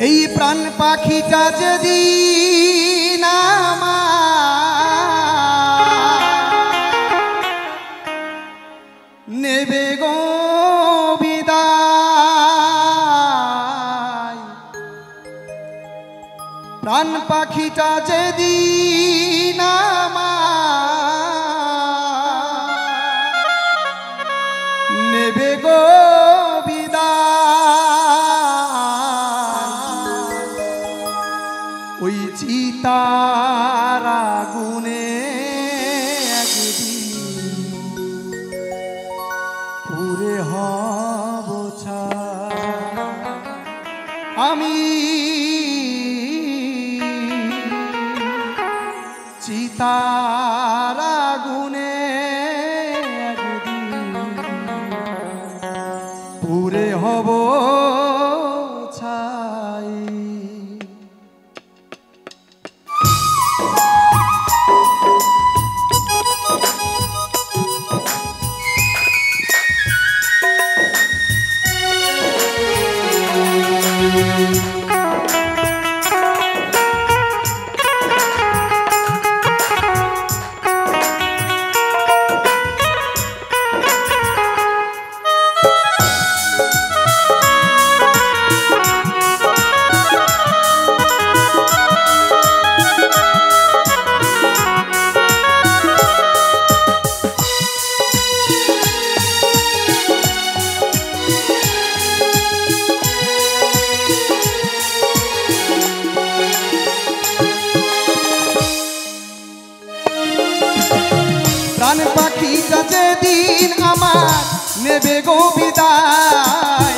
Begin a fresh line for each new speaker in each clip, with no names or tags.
এই প্রাণ পাখিটা যেদিন নেবে গো বিদায়, প্রাণ পাখিটা যেদিন নেবে গো ওই চিতার আগুনে একদিন পুড়ে হব ছাই। আমি চিতার আগুনে একদিন পুড়ে হব ছাই। প্রাণ পাখিটা যেদিন আমার নেবে গো বিদায়,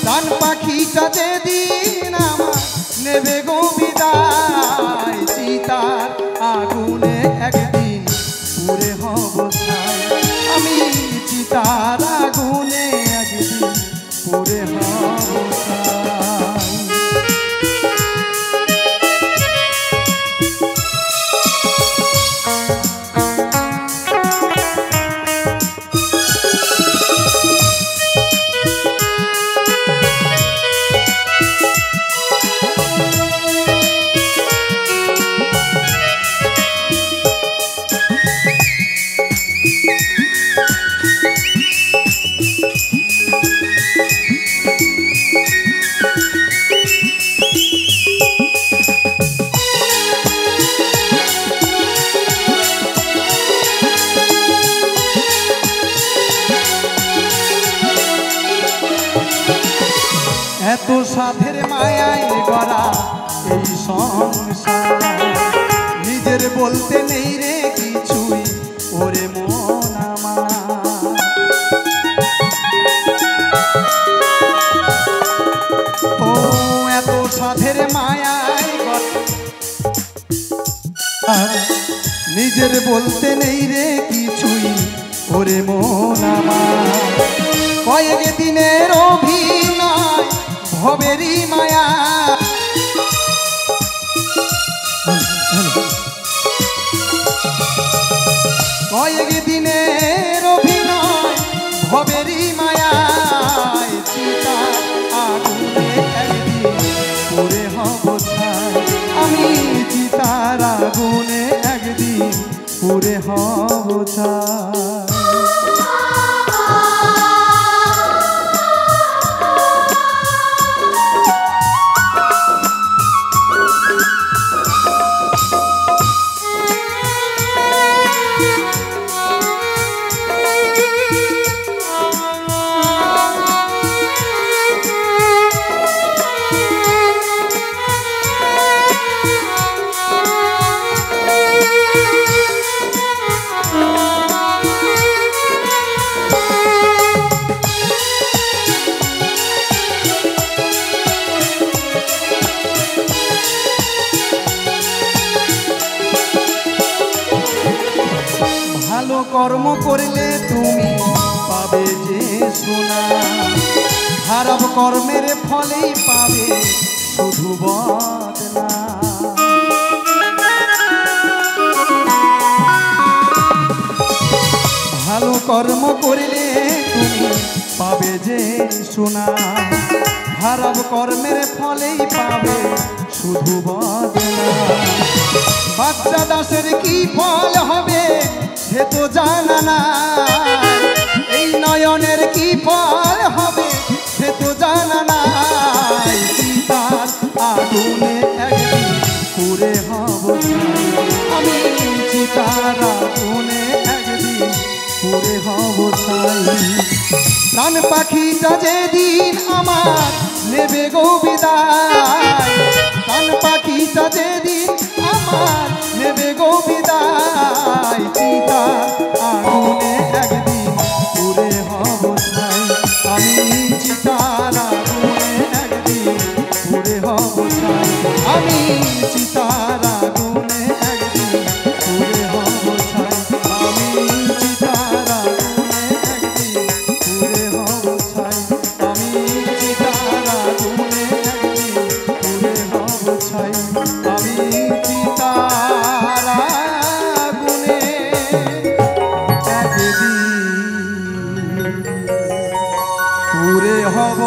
প্রাণ পাখিটা যেদিন আমার নেবে গো বিদায়, চিতার আগুনে একদিন পুড়ে হব ছাই। আমি চিতার আগুনে একদিন পুড়ে হব ছাই। এত সাধের মায়ায় গড়া এই সংসার, নিজের বলতে নেই রে কিছুই ওরে মন আমার। ও এত সাধের মায়ায় গড়া, নিজের বলতে নেই রে কিছুই ওরে মন আমার। কয়েক দিনের অভিনয় ভবেরই মায়া, কয়েক দিনের অভিনয় ভবেরই মায়া, চিতার আগুনে একদিন পুড়ে হব ছাই। আমি চিতার আগুনে একদিন পুড়ে হব ছাই। ভালো কর্ম করলে তুমি পাবে যে সোনা, খারাপ কর্মের ফলেই পাবে শুধু বদনা। ভালো কর্ম করলে তুমি পাবে যে সোনা, খারাপ কর্মের ফলেই পাবে শুধু বদনাম। বাচ্চা দাসের কি ফল হবে সে তো জানা না, এই নয়নের কি ফল হবে সে তো জানা না। চিতার আগুনে একদিন পুড়ে হব ছাই, আমি চিতার আগুনে একদিন পুড়ে হব ছাই। প্রাণ পাখিটা যেদিন আমার নেবে গো বিদায়, প্রাণ পাখিটা যেদিন আমার নেবে গো বিদায়। চিতার আগুনে একদিন পুড়ে হব ছাই, আমি চিতার আগুনে একদিন পুড়ে হব ছাই, আমি চিতার আগুনে একদিন পুড়ে হব ছাই, আমি চিতার আগুনে একদিন পুড়ে হব ছাই, আমি চিতার আগুনে একদিন পুড়ে হব ছাই, আমি চিতার আগুনে একদিন পুড়ে হব।